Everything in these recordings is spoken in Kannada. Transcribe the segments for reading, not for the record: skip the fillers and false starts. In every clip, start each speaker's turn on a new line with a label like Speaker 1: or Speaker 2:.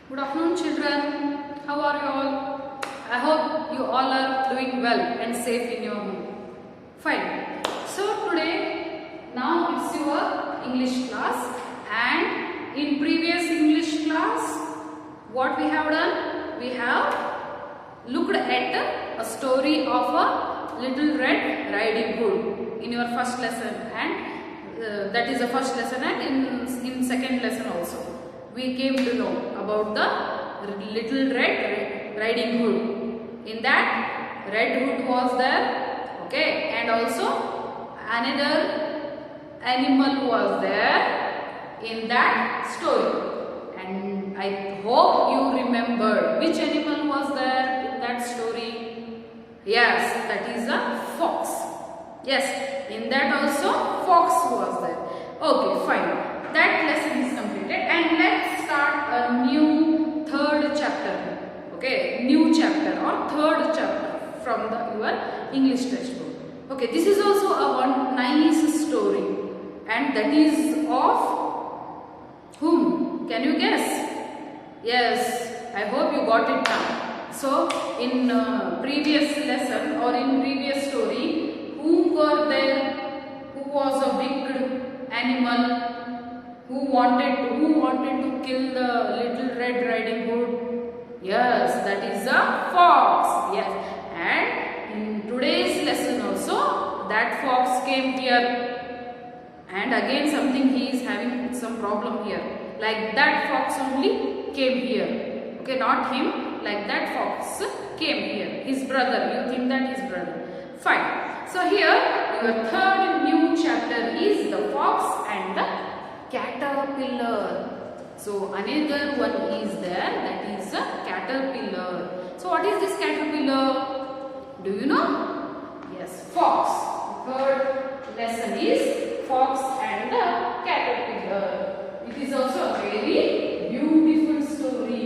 Speaker 1: Good afternoon, children. How are you all? I hope you all are doing well and safe in your home. Fine. So today, now it's your English class, and in previous English class, what we have done? We have looked at a story of a Little Red Riding Hood in your first lesson, and that is the first lesson, and in second lesson also we came to know about the Little Red Riding Hood. In that, Red Hood was there, okay, and also another animal was there in that story. And I hope you remember which animal was there in that story. Yes, that is a fox. Yes, in that also fox was there. Okay, fine. That lesson is completed, and let's start a new third chapter. Okay, new chapter or third chapter from your English textbook. Okay, this is also a one nice story, and that is of whom? Can you guess? Yes, I hope you got it now. So, in previous lesson or in previous story, who were there? Who was a big animal? Who wanted to kill the Little Red Riding Hood? Yes, that is a fox. Yes, and in today's lesson also, that fox came here, and again something he is having some problem here. Like that fox only came here. Okay, not him. Like that fox came here. His brother. You think that his brother? Fine. So here your third new chapter is the fox and the caterpillar. So another one is there, that is a caterpillar. So what is this caterpillar? Do you know? Yes, fox. Third lesson is fox and the caterpillar. It is also a very beautiful story.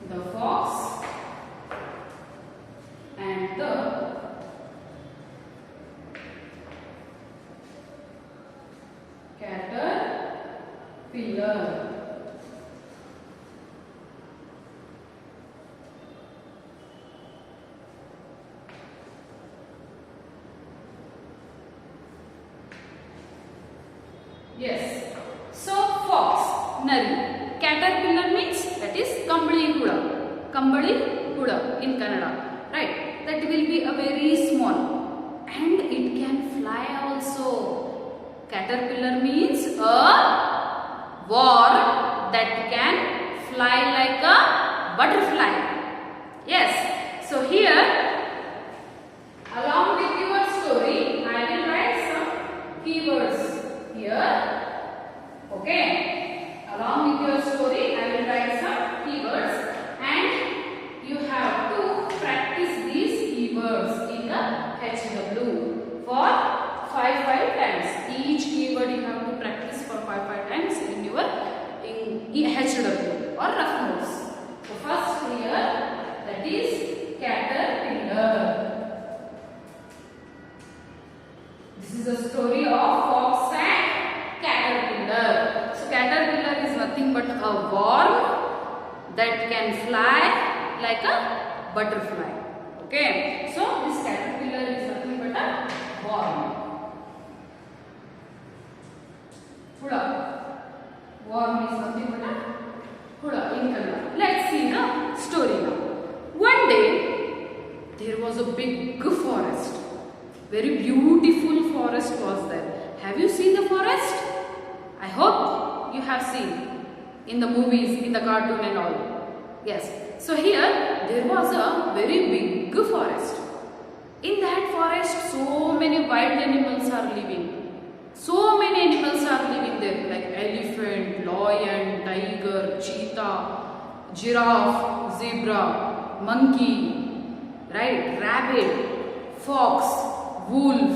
Speaker 1: The fox and the caterpillar. Yes. So fox, nari. Caterpillar means that is kambali huda. Kambali huda in Kannada, right? That will be a very small, and it can fly also. Caterpillar means a worm that can fly like a butterfly. Yes. So here, along with your story, I will write some keywords here. Okay. Along with your story, I will write some keywords, and you have to practice these keywords in the HW for 5 times. Each keyword you have to practice for 5 times in your HW or rough notes. So first here, that is caterpillar. This is a story of fox and caterpillar. So caterpillar is nothing but a worm that can fly like a butterfly. Okay. So this caterpillar is nothing but a worm. Huda. Worm is nothing but a huda in Kannada. Let's see the story now. One day, there was a big forest. Very beautiful forest was there. Have you seen the forest? I hope you have seen in the movies, in the cartoon and all. Yes. So here, there was a very big forest. In that forest, so many wild animals are living. So many animals are living there, like elephant, lion, tiger, cheetah, giraffe, zebra, monkey, right, rabbit, fox, wolf.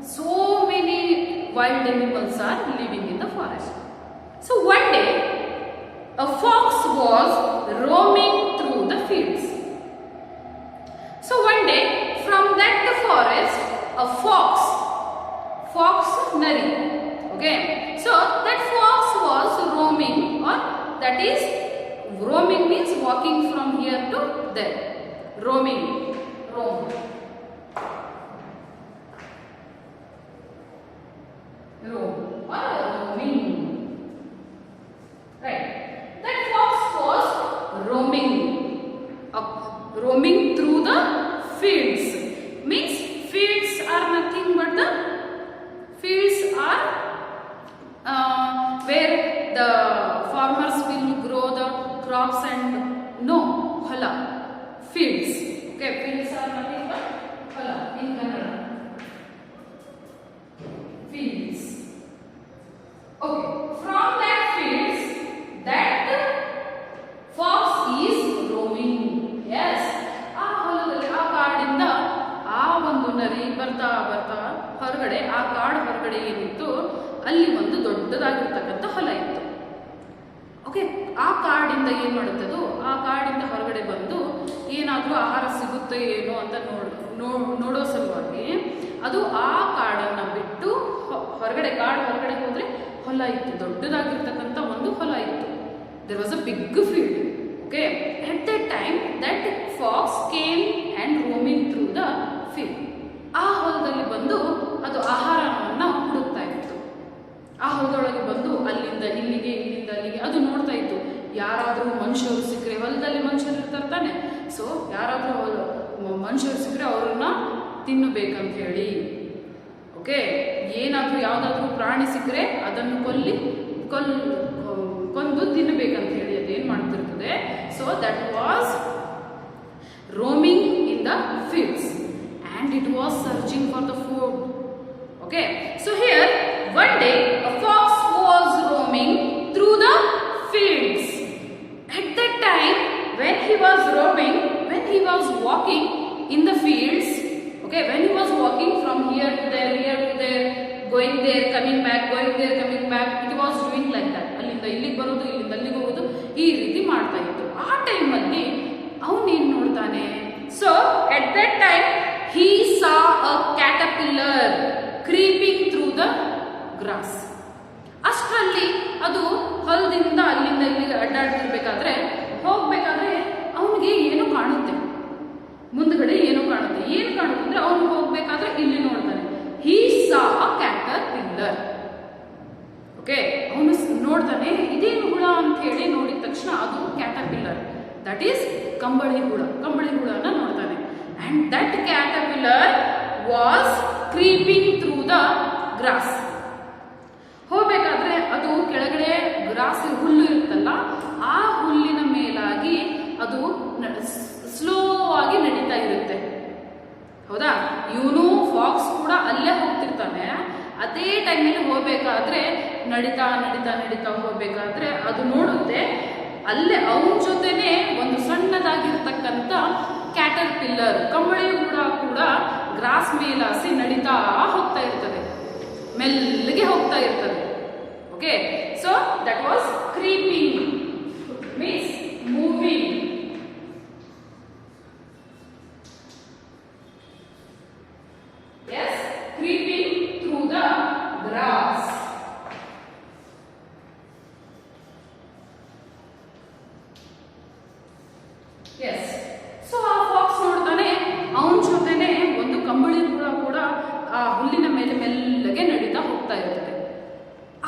Speaker 1: So many wild animals are living in the forest. So one day, a fox was roaming through the fields. So one day, from that forest, a fox nari, Okay, so that fox was roaming, or that is roaming means walking from here to there. Roaming, roam. Roam or roaming. Right. That fox was roaming. Roaming through the fields. Means fields are nothing but the fields are where the farmers will grow the crops and no, hola. Fields. Okay, fields are nothing but hola in Kannada. Fields. Okay, from that fields, that fox is roaming. Yes. ಆ ಹೊಲದಲ್ಲಿ ಆ ಕಾಡಿಂದ ಆ ಒಂದು ನರಿ ಬರ್ತಾ ಬರ್ತಾ ಹೊರಗಡೆ, ಆ ಕಾಡು ಹೊರಗಡೆ ಏನಿತ್ತು ಅಲ್ಲಿ ಒಂದು ದೊಡ್ಡದಾಗಿರ್ತಕ್ಕಂಥ ಹೊಲ ಇತ್ತು. ಓಕೆ, ಆ ಕಾಡಿಂದ ಏನ್ ಮಾಡುತ್ತದು, ಆ ಕಾಡಿಂದ ಹೊರಗಡೆ ಬಂದು ಏನಾದ್ರೂ ಆಹಾರ ಸಿಗುತ್ತೆ ಏನೋ ಅಂತ ನೋಡೋ ಸಲುವಾಗಿ ಅದು ಆ ಕಾಡನ್ನ ಬಿಟ್ಟು ಹೊರಗಡೆ, ಕಾಡು ಹೊರಗಡೆ ಹೋದ್ರೆ ಹೊಲ ಇತ್ತು, ದೊಡ್ಡದಾಗಿರ್ತಕ್ಕಂಥ ಒಂದು ಹೊಲ ಇತ್ತು. There was a big field. Okay, at that time that fox came and roaming through the field. ಆ ಹೊಲದಲ್ಲಿ ಬಂದು ಅದು ಆಹಾರವನ್ನ ಹುಡುಕ್ತಾ ಇತ್ತು. ಆ ಹೊಲದೊಳಗೆ ಬಂದು ಅಲ್ಲಿಂದ ಇಲ್ಲಿಗೆ, ಇಲ್ಲಿಂದ ಅಲ್ಲಿಗೆ ಅದು ನೋಡ್ತಾ ಇತ್ತು. ಯಾರಾದ್ರೂ ಮನುಷ್ಯರು ಸಿಕ್ಕರೆ, ಹೊಲದಲ್ಲಿ ಮನುಷ್ಯರು ಇರ್ತಾರೆ ತಾನೆ, ಸೊ ಯಾರಾದ್ರೂ ಮನುಷ್ಯರು ಸಿಕ್ಕರೆ ಅವ್ರನ್ನ ತಿನ್ನಬೇಕಂತ ಹೇಳಿ. ಓಕೆ, ಏನಾದ್ರೂ ಯಾವ್ದಾದ್ರೂ ಪ್ರಾಣಿ ಸಿಕ್ಕರೆ ಅದನ್ನು ಕೊಂದು ತಿನ್ನಬೇಕಂತ ಹೇಳಿ ಅದೇನ್ ಮಾಡ್ತಿರ್ತದೆ. So that was roaming in the fields and it was searching for the food. Okay, so here one day a fox was roaming through the fields. At that time when he was roaming, when he was walking in the fields, okay, when he was walking from here to there, here to there, going there, coming back, going there, coming back, it was doing like that. ಅಲ್ಲಿಂದ ಇಲ್ಲಿಗೆ ಬರೋದು, ಇಲ್ಲಿಂದ ಅಲ್ಲಿಗೆ ಹೋಗೋದು, ಈ ರೀತಿ ಮಾಡ್ತಾ ಇತ್ತು. ಆ ಟೈಮಲ್ಲಿ ಅವನೇನ್ ನೋಡ್ತಾನೆ, so at that time he saw a caterpillar creeping through the grass. ಅಷ್ಟರಲ್ಲಿ ಅದು ಹೊಲದಿಂದ ಅಲ್ಲಿಂದ ಇಲ್ಲಿಗೆ ಅಡ್ಡಾಡ್ತಿರ್ಬೇಕಾದ್ರೆ, ಹೋಗ್ಬೇಕಾದ್ರೆ ಅವನಿಗೆ ಏನೋ ಕಾಣುತ್ತೆ, ಮುಂದ್ಗಡೆ ಏನೋ ಕಾಣುತ್ತೆ. ಏನು ಕಾಣುತ್ತೆ ಅಂದ್ರೆ ಅವನು ಹೋಗ್ಬೇಕಾದ್ರೆ ಇಲ್ಲಿ ನೋಡ್ತಾನೆ, he saw a caterpillar. Okay, ಅವನು ನೋಡ್ತಾನೆ ಇದೇನು ಹುಳ ಅಂತ ಹೇಳಿ ನೋಡಿದ ತಕ್ಷಣ ಅದು ಕ್ಯಾಟರ್ಪಿಲ್ಲರ್, ದಟ್ ಈಸ್ ಕಂಬಳಿ ಹುಳನ ನೋಡ್ತಾನೆ. And that caterpillar was creeping through the grass. ಹೋಗ್ಬೇಕಾದ್ರೆ ಅದು ಕೆಳಗಡೆ ಗ್ರಾಸ್ ಹುಲ್ಲು ಇರುತ್ತಲ್ಲ, ಆ ಹುಲ್ಲಿನ ಮೇಲಾಗಿ ಅದು ಸ್ಲೋ ಆಗಿ ನಡೀತಾ ಇರುತ್ತೆ. ಹೌದಾ, ಇವನು ಫಾಕ್ಸ್ ಕೂಡ ಅಲ್ಲೇ ಹೋಗ್ತಿರ್ತಾನೆ. ಅದೇ ಟೈಮಲ್ಲಿ ಹೋಗ್ಬೇಕಾದ್ರೆ ನಡೀತಾ ನಡೀತಾ ನಡೀತಾ ಹೋಗ್ಬೇಕಾದ್ರೆ ಅದು ನೋಡುತ್ತೆ ಅಲ್ಲೇ ಅವನ ಜೊತೆನೆ ಒಂದು ಸಣ್ಣದಾಗಿರ್ತಕ್ಕಂಥ ಕ್ಯಾಟರ್ಪಿಲ್ಲರ್, ಕಂಬಳಿ ಹುಳ ಕೂಡ ಗ್ರಾಸ್ ಮೇಲಾಸಿ ನಡೀತಾ ಹೋಗ್ತಾ ಇರ್ತದೆ, ಮೆಲ್ಲಗೆ ಹೋಗ್ತಾ ಇರ್ತದೆ. Okay, so that was creeping means moving. Yes, creeping through the grass. Yes. So ಆ ಫಾಕ್ಸ್ ನೋಡ್ತಾನೆ, ಅವನ ಜೊತೆನೆ ಒಂದು ಕಂಬಳಿ ಹುಳ ಕೂಡ ಆ ಹುಲ್ಲಿನ ಮೇಲೆ ಮೆಲ್ಲಗೆ ನಡೀತಾ ಹೋಗ್ತಾ ಇರ್ತದೆ.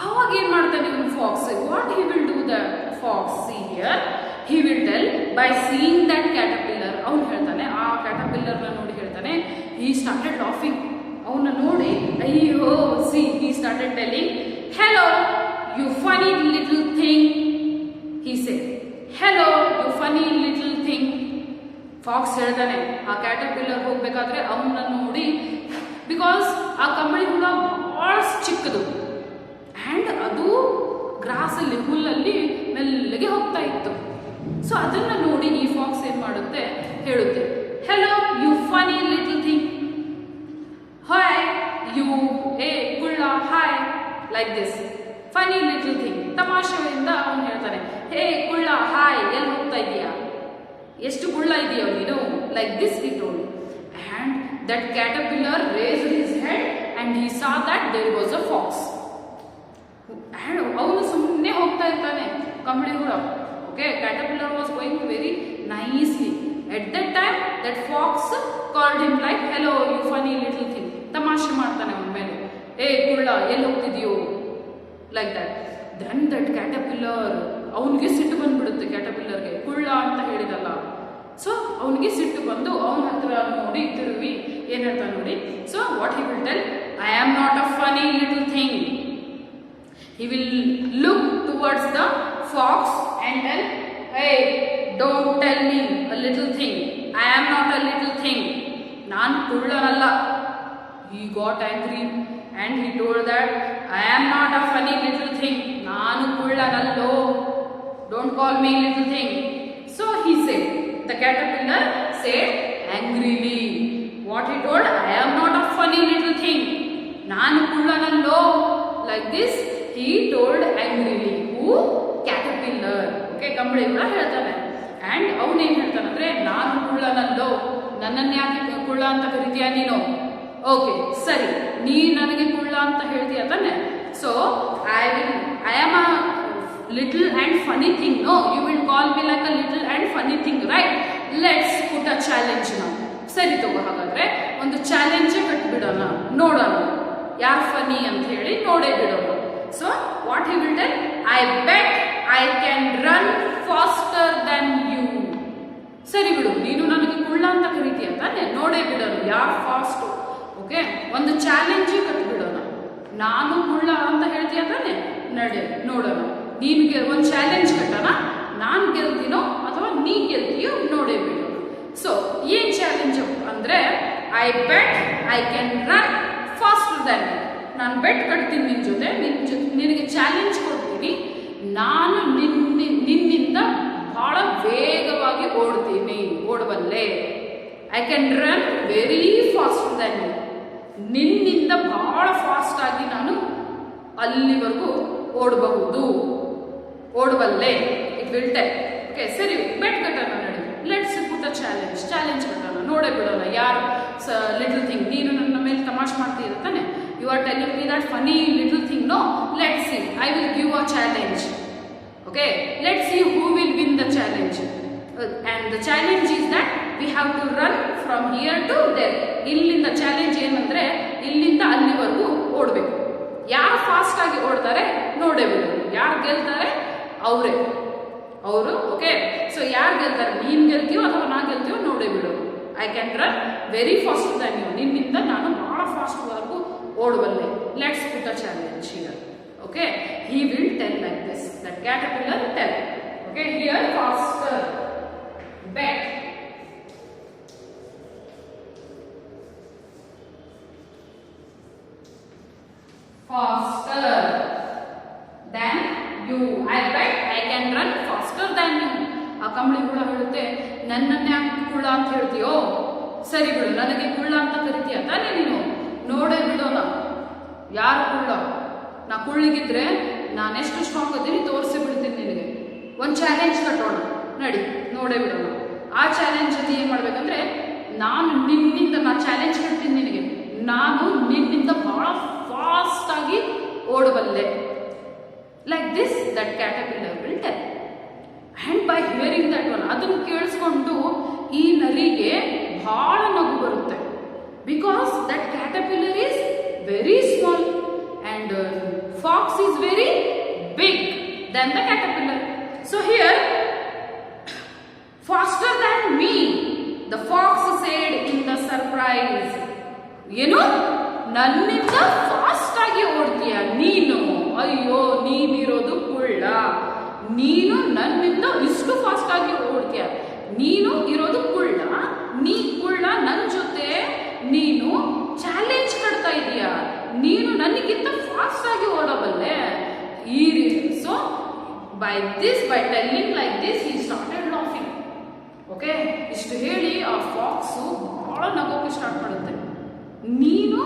Speaker 1: ಆವಾಗ ಏನ್ ಮಾಡ್ತಾನೆ ಇವನು fox, what he will do the fox, see here he will tell by seeing that caterpillar. ಅವನು ಹೇಳ್ತಾನೆ, ಆ ಕ್ಯಾಟರ್ಪಿಲ್ಲರ್ನ ನೋಡಿ ಹೇಳ್ತಾನೆ, he started laughing. ಅವನ್ನ ನೋಡಿ ಅಯ್ಯೋ, C he started telling, hello you funny little thing, he said, hello you funny little thing. Fox ಹೇಳ್ತಾನೆ, ಆ ಕ್ಯಾಟರ್ಪಿಲ್ಲರ್ ಹೋಗ್ಬೇಕಾದ್ರೆ ಅವನ್ನ ನೋಡಿ, ಬಿಕಾಸ್ ಆ ಕಂಬಳಿ ಹುಳ ಬಹಳ ಚಿಕ್ಕದು ಅಂಡ್ ಅದು ಗ್ರಾಸ್ ಅಲ್ಲಿ, ಹುಲ್ಲಲ್ಲಿ ಮೆಲ್ಲಗೆ ಹೋಗ್ತಾ ಇತ್ತು. ಸೊ ಅದನ್ನ ನೋಡಿ ಈ ಫಾಕ್ಸ್ ಏನ್ ಮಾಡುತ್ತೆ, ಹೇಳುತ್ತೆ, hello you funny little thing, hi you, ಏ ಗುಳ್ಳ, hi, like this funny little thing. ತಮಾಷೆಯಿಂದ ಅವನು ಹೇಳ್ತಾನೆ, ಹೇ ಗುಳ್ಳ, ಹಾಯ್, ಎಲ್ಲಿ ಹೋಗ್ತಾ ಇದೀಯಾ, ಎಷ್ಟು ಗುಳ್ಳ ಇದೆಯೋ ನೀನು, like this he told. And that caterpillar raised his head and he saw that there was a fox. ಅಂತಾನೆ ಕಂಬಳಿ ಕೂಡ. Okay, caterpillar was going very nicely. At that time that fox called him like hello you funny little thing. ತಮಾಷೆ ಮಾಡ್ತಾನೆ ಅವನ ಮೇಲೆ, ಏ ಕುಳ್ಳ ಎಲ್ಲಿ ಹೋಗ್ತಿದ್ಯೋ, like that. Then that caterpillar, ಅವನಿಗೆ ಸಿಟ್ಟು ಬಂದ್ಬಿಡುತ್ತೆ ಕ್ಯಾಟರ್ಪಿಲ್ಲರ್ಗೆ, ಕುಳ್ಳ ಅಂತ ಹೇಳಿದಲ್ಲ. ಸೊ ಅವನಿಗೆ ಸಿಟ್ಟು ಬಂದು ಅವನ ಹತ್ರ ನೋಡಿ ತಿರುಗಿ ಏನ್ ಹೇಳ್ತಾನೆ ನೋಡಿ. So what he will tell, I am not a funny little thing. He will look towards the fox and tell, hey, don't tell me a little thing. I am not a little thing. Naan kullanalla. He got angry and he told that I am not a funny little thing. Naanu kullanallo. Don't call me little thing. So he said, the caterpillar said angrily. What he told, I am not a funny little thing. Naanu kullanallo. Like this he told angrily. Who? Caterpillar. Okay, ಕಂಬಳಿ ಕೂಡ ಹೇಳ್ತಾನೆ. ಅಂಡ್ ಅವನೇನ್ ಹೇಳ್ತಾನಂದ್ರೆ, ನಾನು ಕುಳ್ಳನಲ್ಲೋ, ನನ್ನನ್ನು ಯಾಕೆ ಕುಳ್ಳ ಅಂತ ಕರಿತೀಯ ನೀನು? ಓಕೆ ಸರಿ, ನೀ ನನಗೆ ಕುಳ್ಳ ಅಂತ ಹೇಳ್ತೀಯ ತಾನೆ. So I am a little and funny thing. No, you will call me like a little and funny thing, right? Let's put a challenge ನಾವು. ಸರಿ ತಗೋ, ಹಾಗಾದ್ರೆ ಒಂದು ಚಾಲೆಂಜೇ ಕಟ್ಬಿಡೋಣ, ನೋಡೋಣ ಯಾರು ಫನಿ ಅಂತ ಹೇಳಿ ನೋಡೇ ಬಿಡೋಣ. So what he will tell, I bet I can run faster than you. ಸರಿ ಬಿಡು, ನೀನು ನನಗೆ ಕುಳ್ಳ ಅಂತ ಕರಿತೀಯ ತಾನೆ, ನೋಡೇ ಬಿಡೋಣ ಯಾರು ಫಾಸ್ಟ್. ಓಕೆ, ಒಂದು ಚಾಲೆಂಜ್ ಕಟ್ಬಿಡೋಣ. ನಾನು ಕುಳ್ಳ ಅಂತ ಹೇಳ್ತೀಯ ತಾನೆ, ನಡೆ ನೋಡೋಣ. ನಿನ್ಗೆ ಒಂದು ಚಾಲೆಂಜ್ ಕಟ್ಟೋಣ, ನಾನು ಗೆಲ್ತೀನೋ ಅಥವಾ ನೀ ಗೆಲ್ತೀಯೋ ನೋಡೇ ಬಿಡೋಣ. ಸೊ ಏನ್ ಚಾಲೆಂಜ್ ಅಂದ್ರೆ, I bet I can run faster than you. ನಾನು ಬೆಟ್ ಕಟ್ತೀನಿ ನಿನ್ನ ಜೊತೆ, ನಿನಗೆ ಚಾಲೆಂಜ್ ಕೊಡ್ತೀನಿ, ನಾನು ನಿನ್ನಿಂದ ಬಹಳ ವೇಗವಾಗಿ ಓಡಬಲ್ಲೆ. I can run very fast than you. ನಿನ್ನಿಂದ ಬಹಳ ಫಾಸ್ಟ್ ಆಗಿ ನಾನು ಅಲ್ಲಿವರೆಗೂ ಓಡಬಲ್ಲೆ. It will tell. ಓಕೆ ಸರಿ, ಬೆಟ್ ಕಟ್ಟೋಣ ನಡಿ. ಲೆಟ್ಸ್ ಪುಟ್ ಅ ಚಾಲೆಂಜ್ ಕಟ್ಟೋಣ, ನೋಡೇ ಬಿಡೋಣ ಯಾರು ಲಿಟಲ್ ಥಿಂಗ್. ನೀನು ನನ್ನ ಮೇಲೆ ತಮಾಷೆ ಮಾಡ್ತೀಯ ತಾನೆ, you are telling me that funny little thing. No, let's see, I will give a challenge. Okay, let's see who will win the challenge. And the challenge is that we have to run from here to there. ಇಲ್ಲಿಂದ ಚಾಲೆಂಜ್ ಏನಂದ್ರೆ, ಇಲ್ಲಿಂದ ಅಲ್ಲಿವರೆಗೂ ಓಡಬೇಕು. ಯಾರು ಫಾಸ್ಟ್ ಆಗಿ ಓಡ್ತಾರೆ ನೋಡೇ ಬಿಡು, ಯಾರು ಗೆಲ್ತಾರೆ ಅವರು. ಓಕೆ, ಸೊ ಯಾರು ಗೆಲ್ತಾರೆ, ನೀನ್ ಗೆಲ್ತೀಯೋ ಅಥವಾ ನಾ ಗೆಲ್ತೀಯೋ ನೋಡೇ ಬಿಡು. I can run very fast than you. ನಿನ್ನಿಂದ ನಾನು ಬಹಳ ಫಾಸ್ಟ್ ವರೆಗೂ ಓಡಬಲ್ಲೆ. Let's put a challenge here. Okay, he will tell like this, that caterpillar tell. Okay, here faster, bet faster than you. I bet I can run faster than you. ಆ ಕಂಬಳಿ ಕೂಡ ಹೇಳುತ್ತೆ, ನನ್ನನ್ನೇ ಕುಳ್ಳ ಅಂತ ಹೇಳ್ತೀಯೋ, ಸರಿ ಬಿಡು, ನನಗೆ ಕುಳ್ಳ ಅಂತ ಕರಿತೀಯ ತಾನೇ ನೀನು, ನೋಡೇ ಬಿಡೋಣ ಯಾರು ಕುಳ್ಳ. ನಾ ಕುಳ್ಳಿಗಿದ್ರೆ ನಾನೆಷ್ಟು ಸ್ಟ್ರಾಂಗ್ ಇದ್ದೀನಿ ತೋರಿಸಿ ಬಿಡ್ತೀನಿ ನಿನಗೆ. ಒಂದು ಚಾಲೆಂಜ್ ಕಟ್ಟೋಣ, ನಡಿ ನೋಡೇ ಬಿಡೋಣ. ಆ ಚಾಲೆಂಜ್ ಜೊತೆ ಏನ್ ಮಾಡ್ಬೇಕಂದ್ರೆ, ನಾ ಚಾಲೆಂಜ್ ಕಟ್ತೀನಿ ನಿನಗೆ, ನಾನು ನಿನ್ನಿಂದ ಬಹಳ ಫಾಸ್ಟ್ ಆಗಿ ಓಡಬಲ್ಲೆ. Like this that caterpillar will tell. And by hearing that one, ಅದನ್ನು ಕೇಳಿಸ್ಕೊಂಡು ಈ ನರಿಗೆ ಬಹಳ ನಗು ಬರುತ್ತೆ. Because that caterpillar is very small and fox is very big than the caterpillar. So here, faster than me, the fox said in the surprise. ಏನು, ನನ್ನಿಂದ ಫಾಸ್ಟ್ ಆಗಿ ಓಡ್ತೀಯ ನೀನು? ಅಯ್ಯೋ, ನೀನಿರೋದು ಕುಳ್ಳ. ನೀನು ನನ್ನಿಂದ ಇಷ್ಟು ಫಾಸ್ಟ್ ಆಗಿ ಓಡ್ತೀಯ, ನೀನು ಇರೋದು ಕುಳ್ಳ. ನೀ ಕುಳ್ಳ, ನನ್ನ ಜೊತೆ ನೀನು ಚಾಲೆಂಜ್ ಕಟ್ತಾ ಇದೀಯ, ನೀನು ನನಗಿಂತ ಫಾಸ್ಟ್ ಆಗಿ ಓಡಬಲ್ಲೆ. ಈ ರೀತಿ. So by telling like this he started laughing. Okay, ಇಷ್ಟು ಹೇಳಿ ಆ ಫಾಕ್ಸು ಬಹಳ ನಗೋಕೆ ಸ್ಟಾರ್ಟ್ ಮಾಡುತ್ತೆ. ನೀನು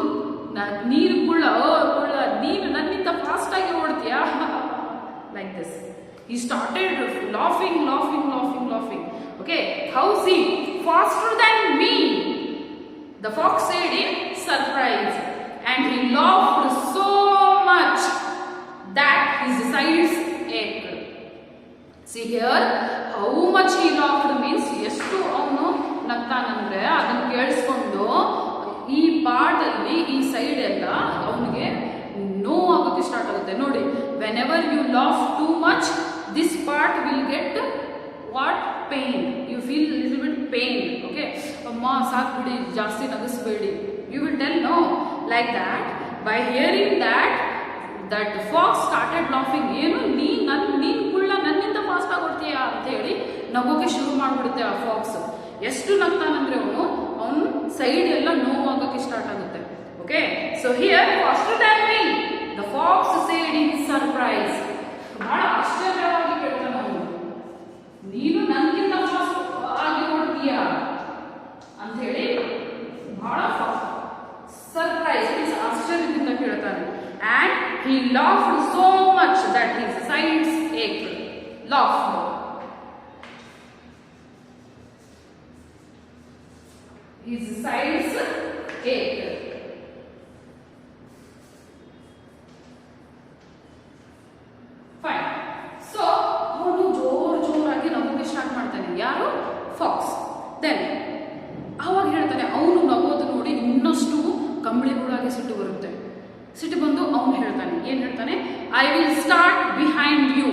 Speaker 1: ಕುಳ್ಳ, ನೀನು ನನ್ನಿಂದ ಫಾಸ್ಟ್ ಆಗಿ ಓಡ್ತೀಯಾ? Like this he started laughing. Okay, how see, faster than me, the fox said in surprise, and he laughed so much that his sides ached. See here, how much he laughed means ಎಷ್ಟು ಅವನು ನಗ್ತಾನಂದ್ರೆ ಅದನ್ನ ಕೇಳಿಸ್ಕೊಂಡು ಈ ಪಾರ್ಟ್ ಅಲ್ಲಿ ಈ ಸೈಡ್ ಎಲ್ಲ ಅವನಿಗೆ ನೋವಾಗೋಕೆ ಸ್ಟಾರ್ಟ್ ಆಗುತ್ತೆ. ನೋಡಿ, whenever you laugh too much this part will get what pain, you feel little bit pain. Okay, ಅಮ್ಮ ಸಾಕ್ಬಿಡಿ, ಜಾಸ್ತಿ ನಗಿಸ್ಬೇಡಿ, you will tell no like that. By hearing that that fox started laughing. ಏನು ನೀನ್ ಕುಳ್ಳ ನನ್ನಿಂದ ಫಾಸ್ಟ್ ಆಗೋಡ್ತೀಯಾ ಅಂತ ಹೇಳಿ ನಗೋಕೆ ಶುರು ಮಾಡ್ಬಿಡುತ್ತೆ ಆ ಫಾಕ್ಸ್. ಎಷ್ಟು ನಗ್ತಾನಂದ್ರೆ ಅವನು ಸೈಡ್ ಎಲ್ಲ ನೋವಾಗಕ್ಕೆ ಸ್ಟಾರ್ಟ್ ಆಗುತ್ತೆ. Okay, so here faster than me the fox said in surprise. ಬಹಳ ಆಶ್ಚರ್ಯವಾಗಿ ಕೇಳ್ತಾನೆ ಅವನು, ನೀನು ನನ್ಗಿಂತ ಫಾಸ್ಟ್ ಆಗಿ ಓಡ್ತೀಯಾ ಅಂತ ಹೇಳಿ ಬಹಳ ಸರ್ಪ್ರೈಸ್ ಮೀನ್ಸ್ ಆಶ್ಚರ್ಯದಿಂದ ಕೇಳ್ತಾನೆ. And he laughed so much that his sides ached. Laughed. His sides ached. Fine. So, ಅವನು ಜೋರಾಗಿ ನಗೋಕೆ ಸ್ಟಾರ್ಟ್ ಮಾಡ್ತಾನೆ. ಯಾರು? ಫಾಕ್ಸ್. ದೆನ್ ಅವಾಗ ಹೇಳ್ತಾನೆ, ಅವನು ನಗೋದು ನೋಡಿ ಇನ್ನಷ್ಟು ಕಂಬಳಿಗೂಡಾಗಿ ಸಿಟ್ಟು ಬರುತ್ತೆ. ಸಿಟ್ಟು ಬಂದು ಅವನು ಹೇಳ್ತಾನೆ, ಏನ್ ಹೇಳ್ತಾನೆ? I will start behind you.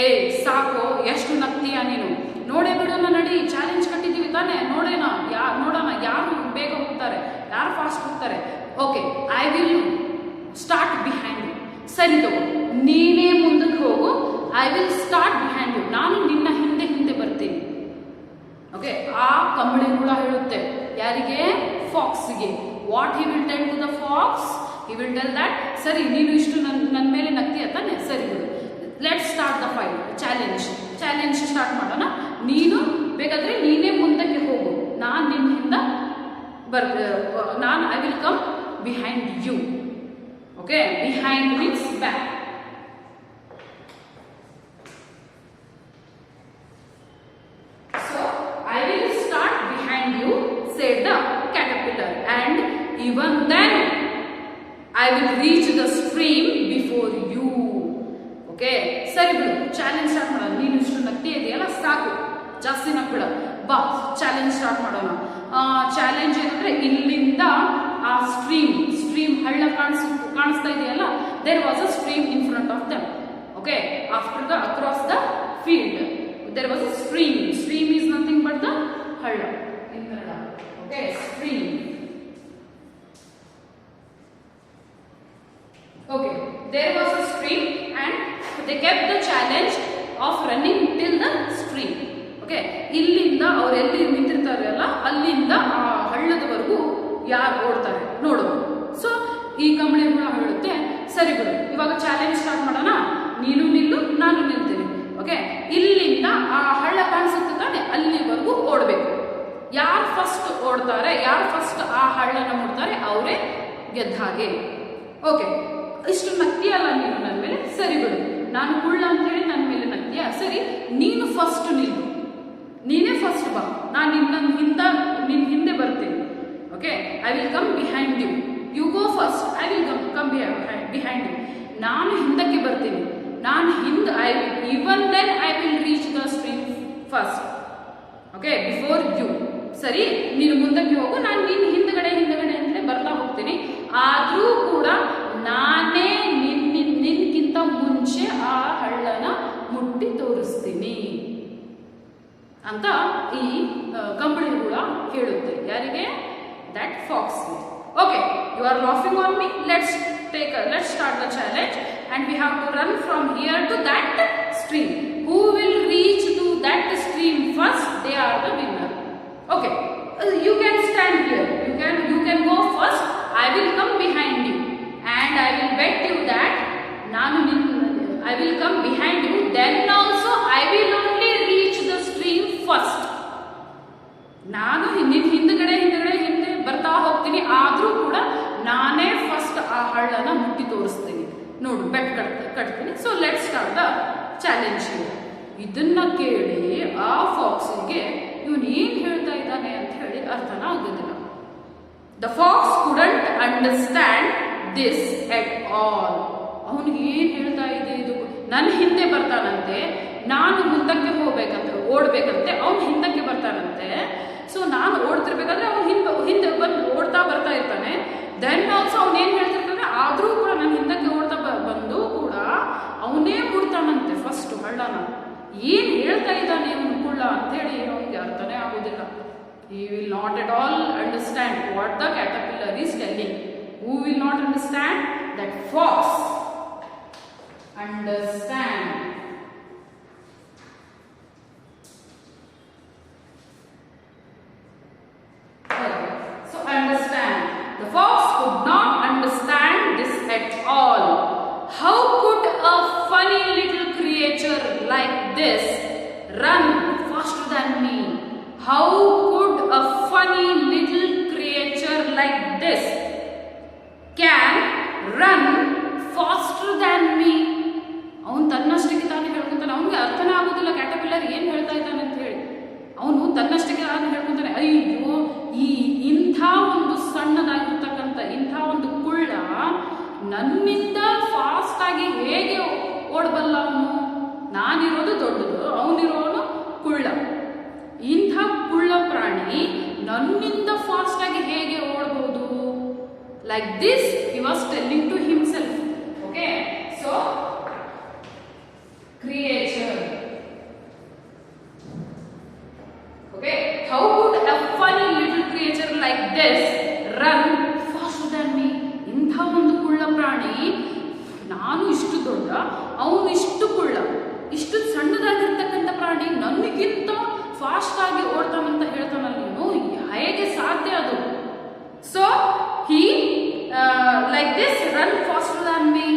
Speaker 1: ಏ ಸಾಕು, ಎಷ್ಟು ನಗ್ತೀಯ ನೀನು, ನೋಡೇ ಬಿಡೋಣ, ನಡಿ, ಚಾಲೆಂಜ್ ಕಟ್ಟಿದ್ದೀವಿ ತಾನೆ, ನೋಡೋಣ ಯಾರು ಬೇಗ ಹೋಗ್ತಾರೆ, ಯಾರು ಫಾಸ್ಟ್ ಹೋಗ್ತಾರೆ. Okay, I will start behind you. ಸರಿ ತಗೋ, ನೀನೇ ಮುಂದಕ್ಕೆ ಹೋಗು. I will start behind you. ನಾನು ನಿನ್ನ ಹಿಂದೆ ಬರ್ತೀನಿ. ಓಕೆ, ಆ ಕಂಬಳಿ ಕೂಡ ಹೇಳುತ್ತೆ ಯಾರಿಗೆ? ಫಾಕ್ಸ್ಗೆ. What he will tell to the fox? He will tell that, ಸರಿ ನೀನು ಇಷ್ಟು ನನ್ನ ಮೇಲೆ ನಗ್ತೀಯ ತಾನೆ, ಸರಿ ಬಿಡು, let start the fight, challenge start ಮಾಡೋಣ. ನೀನು ಬೇಕಾದ್ರೆ ನೀನೇ ಮುಂದಕ್ಕೆ ಹೋಗು, ನಾನು ನಿನ್ನ ಹಿಂದ ನಾನು I will come behind you. Okay, behind means back. So I will start behind you said the caterpillar, and even then I will reach the stream before you. Okay, ಸರಿ ಬಿಡು, ಚಾಲೆಂಜ್ ಸ್ಟಾರ್ಟ್ ಮಾಡೋಣ. ನೀನು ಇಷ್ಟು ನಗ್ತಿ ಇದೆಯಲ್ಲ, ಸಾಕು, ಜಾಸ್ತಿ ನಗ್ಬಿಡ, ಬಾ ಚಾಲೆಂಜ್ ಸ್ಟಾರ್ಟ್ ಮಾಡೋಣ. ಚಾಲೆಂಜ್ ಏನಂದ್ರೆ, ಇಲ್ಲಿಂದ ಆ ಸ್ಟ್ರೀಮ್ ಹಳ್ಳ ಕಾಣಿಸ್ತಾ ಇದೆಯಲ್ಲ, there was a stream in front of them. Okay, after the across the field there was a stream is nothing but the ಹಳ್ಳ in Kannada. Okay, stream. Okay, there was a stream and they kept the challenge of running till the stream. Okay, ಇಲ್ಲಿಂದ ಅವ್ರು ಎಲ್ಲಿ ನಿಂತಿರ್ತಾರಲ್ಲ ಅಲ್ಲಿಂದ ಆ ಹಳ್ಳದವರೆಗೂ ಯಾರು ಓಡ್ತಾರೆ ನೋಡೋದು. ಸೊ ಈ ಕಂಬಳಿ ಕೂಡ ಹೇಳುತ್ತೆ, ಸರಿ ಬಿಡು, ಇವಾಗ ಚಾಲೆಂಜ್ ಸ್ಟಾರ್ಟ್ ಮಾಡೋಣ, ನೀನು ನಿಲ್ಲು, ನಾನು ನಿಲ್ತೀನಿ. ಓಕೆ, ಇಲ್ಲಿಂದ ಆ ಹಳ್ಳ ಕಾಣಿಸುತ್ತೆ ತಾನೆ, ಅಲ್ಲಿವರೆಗೂ ಓಡಬೇಕು. ಯಾರು ಫಸ್ಟ್ ಓಡ್ತಾರೆ, ಯಾರು ಫಸ್ಟ್ ಆ ಹಳ್ಳನ ಮುಡ್ತಾರೆ, ಅವರೇ ಗೆದ್ದ ಹಾಗೆ. ಓಕೆ, ಇಷ್ಟು ನಗ್ತೀಯಲ್ಲ ನೀನು ನನ್ನ ಮೇಲೆ, ಸರಿ ಬಿಡು, ನಾನು ಕುಳ್ಳ ಅಂತ ಹೇಳಿ ನನ್ನ ಮೇಲೆ ನಗ್ತೀಯ, ಸರಿ ನೀನು ಫಸ್ಟ್ ನಿಲ್ಲು, ನೀನೇ ಫಸ್ಟ್ ಬಾ, ನಾನು ನಿನ್ನ ಹಿಂದೆ ಬರ್ತೇನೆ. Okay, I will come behind you, you go first, I will come behind you. ನಾನು ಹಿಂದಕ್ಕೆ ಬರ್ತೀನಿ, ನಾನು even then I will reach the stream first. Okay, before you. ಸರಿ, ನೀನು ಮುಂದಕ್ಕೆ ಹೋಗು, ನಾನು ನೀನು ಹಿಂದಗಡೆ ಅಂತಲೇ ಬರ್ತಾ ಹೋಗ್ತೀನಿ. ಆದರೂ ಕೂಡ ನಾನೇ ನಿನ್ಗಿಂತ ಮುಂಚೆ ಆ ಹಳ್ಳನ ಮುಟ್ಟಿ ತೋರಿಸ್ತೀನಿ ಅಂತ ಈ ಕಂಬಳಿ ಕೂಡ ಹೇಳುತ್ತೆ. ಯಾರಿಗೆ? That fox. Okay, you are laughing on me, let's start the challenge and we have to run from here to that stream. Who will reach to that stream first, they are the winner. Okay, you can stand here, you can go first, I will come behind you and I will bet you that I will come behind you, then also I will only reach the stream first. ನಾನು ಹಿಂದೆ ಬರ್ತಾ ಹೋಗ್ತೀನಿ, ಆದ್ರೂ ಕೂಡ ನಾನೇ ಫಸ್ಟ್ ಆ ಹಳ್ಳನ ಮುಟ್ಟಿ ತೋರಿಸ್ತೀನಿ, ನೋಡು, ಬೆಟ್ ಕಟ್ತೀನಿ. So let start the challenge. ಇದನ್ನ ಕೇಳಿ ಆ ಫಾಕ್ಸಿಗೆ ಇವನು ಏನ್ ಹೇಳ್ತಾ ಇದ್ದಾನೆ ಅಂತ ಹೇಳಿ ಅರ್ಥನ ಆಗೋದಿಲ್ಲ. The fox couldn't understand this at all. ಅವನಿಗೆ ಏನ್ ಹೇಳ್ತಾ ಇದೆ ಇದು? ನನ್ನ ಹಿಂದೆ ಬರ್ತಾನಂತೆ, ನಾನು ಮುಂದಕ್ಕೆ ಹೋಗ್ಬೇಕಂತೆ, ಓಡ್ಬೇಕಂತೆ, ಅವ್ನು ಹಿಂದಕ್ಕೆ ಬರ್ತಾನಂತೆ. ಸೊ ನಾನು ಓಡ್ತಿರ್ಬೇಕಾದ್ರೆ ಅವ್ನು ಹಿಂದೆ ಬಂದು ಓಡ್ತಾ ಬರ್ತಾ ಇರ್ತಾನೆ. ದೆನ್ ಆಲ್ಸೋ ಅವನೇನು ಹೇಳ್ತಿರ್ತಾನೆ, ಆದರೂ ಕೂಡ ನಾನು ಹಿಂದಕ್ಕೆ ಓಡ್ತಾ ಬಂದು ಕೂಡ ಅವನೇ ಬಿಡ್ತಾನಂತೆ ಫಸ್ಟ್ ಹಳ್ಳನ. ಏನು ಹೇಳ್ತಾ ಇದ್ದಾನೆ ಅವನು ಕುಳ್ಳ ಅಂತೇಳಿ ಅವನಿಗೆ ಅರ್ಥನೇ ಆಗೋದಿಲ್ಲ. He will not at all understand what the caterpillar is telling. Who will not understand? That fox understand. So understand. The fox could not understand this at all. How could a funny little creature like this run faster than me? How could a funny little creature like this can run faster than me? ಅವನು ತನ್ನಷ್ಟಕ್ಕೆ ತಾನೇ ಹೇಳ್ಕೊಂತಾನೆ. ಅವನಿಗೆ ಅರ್ಥನೇ ಆಗೋದಿಲ್ಲ ಕ್ಯಾಟರ್ಪಿಲ್ಲರ್ ಏನು ಹೇಳ್ತಾ ಇದ್ದಾನೆ ಅಂತ ಹೇಳಿ. ಅವನು ತನ್ನಷ್ಟಕ್ಕೆ ತಾನೇ ಹೇಳ್ಕೊಂತಾನೆ, ಅಯ್ಯೋ ಇಂಥ ಒಂದು ಸಣ್ಣದಾಗಿರ್ತಕ್ಕಂಥ ಇಂಥ ಒಂದು ಕುಳ್ಳ ನನ್ನಿಂದ ಫಾಸ್ಟ್ ಆಗಿ ಹೇಗೆ ಓಡಬಲ್ಲ ಅವನು? ನಾನಿರೋದು ದೊಡ್ಡದು, ಅವನಿರೋನು ಕುಳ್ಳ. ಇಂಥ ಕುಳ್ಳ ಪ್ರಾಣಿ ನನ್ನಿಂದ ಫಾಸ್ಟ್ ಆಗಿ ಹೇಗೆ ಓಡಬಹುದು? Like this he was telling to himself. Okay, so creature. Okay, how could a funny little creature like this run faster than me? ಇಂಥ ಒಂದು ಕುಳ್ಳ ಪ್ರಾಣಿ, ನಾನು ಇಷ್ಟು ದೊಡ್ಡ, ಅವನು ಇಷ್ಟು ಕುಳ್ಳ, ಇಷ್ಟು ಸಣ್ಣದಾಗಿರ್ತಕ್ಕಂಥ ಪ್ರಾಣಿ ನನಗಿಂತ ಫಾಸ್ಟ್ ಆಗಿ ಓಡ್ತಾನಂತ ಹೇಳ್ತಾನಲ್ಲ ನೀನು, ಹೇಗೆ ಸಾಧ್ಯ ಅದು? So he like this run faster than me,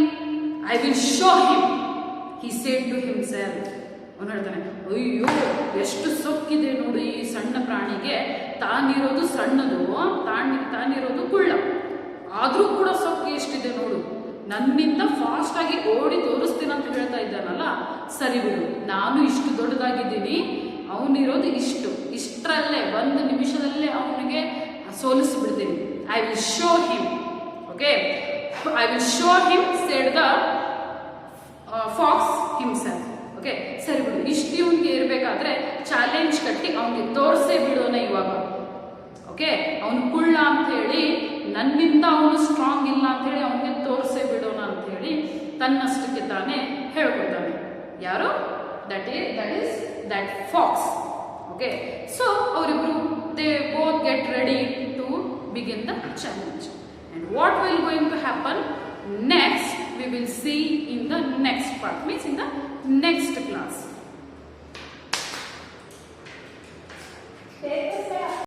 Speaker 1: I will show him, he said to himself. ಅವನು ಹೇಳ್ತಾನೆ, ಅಯ್ಯೋ ಎಷ್ಟು ಸೊಕ್ಕಿದೆ ನೋಡು ಈ ಸಣ್ಣ ಪ್ರಾಣಿಗೆ, ತಾನಿರೋದು ಸಣ್ಣದು, ತಾನಿರೋದು ಕುಳ್ಳ, ಆದರೂ ಕೂಡ ಸೊಕ್ಕು ಎಷ್ಟಿದೆ ನೋಡು, ನನ್ನಿಂದ ಫಾಸ್ಟ್ ಆಗಿ ಓಡಿ ತೋರಿಸ್ತೀನಿ ಅಂತ ಹೇಳ್ತಾ ಇದ್ದಾನಲ್ಲ, ಸರಿ ಬಿಡು, ನಾನು ಇಷ್ಟು ದೊಡ್ಡದಾಗಿದ್ದೀನಿ, ಅವನಿರೋದು ಇಷ್ಟರಲ್ಲೇ ಒಂದು ನಿಮಿಷದಲ್ಲೇ ಅವನಿಗೆ ಸೋಲಿಸ್ಬಿಡ್ತೀನಿ. I will show him. Okay, I will show him said the fox himself. Okay, ಸರಿ ಬಿಡು, ಇಷ್ಟು ಇವನಿಗೆ ಇರಬೇಕಾದ್ರೆ ಚಾಲೆಂಜ್ ಕಟ್ಟಿ ಅವನಿಗೆ ತೋರಿಸೇ ಬಿಡೋಣ ಇವಾಗ. ಓಕೆ, ಅವನು ಕುಳ್ಳ ಅಂತ ಹೇಳಿ, ನನ್ನಿಂದ ಅವನು ಸ್ಟ್ರಾಂಗ್ ಇಲ್ಲ ಅಂತ ಹೇಳಿ ಅವನಿಗೆ ತೋರಿಸೇ ಬಿಡೋಣ ಅಂತ ಹೇಳಿ ತನ್ನಷ್ಟಕ್ಕೆ ತಾನೇ ಹೇಳ್ಕೊತಾನೆ. ಯಾರು? That is that fox. Okay, so ಅವರಿಬ್ರು they both get ready to begin the challenge. And what will going to happen next we will see in the next part, means in the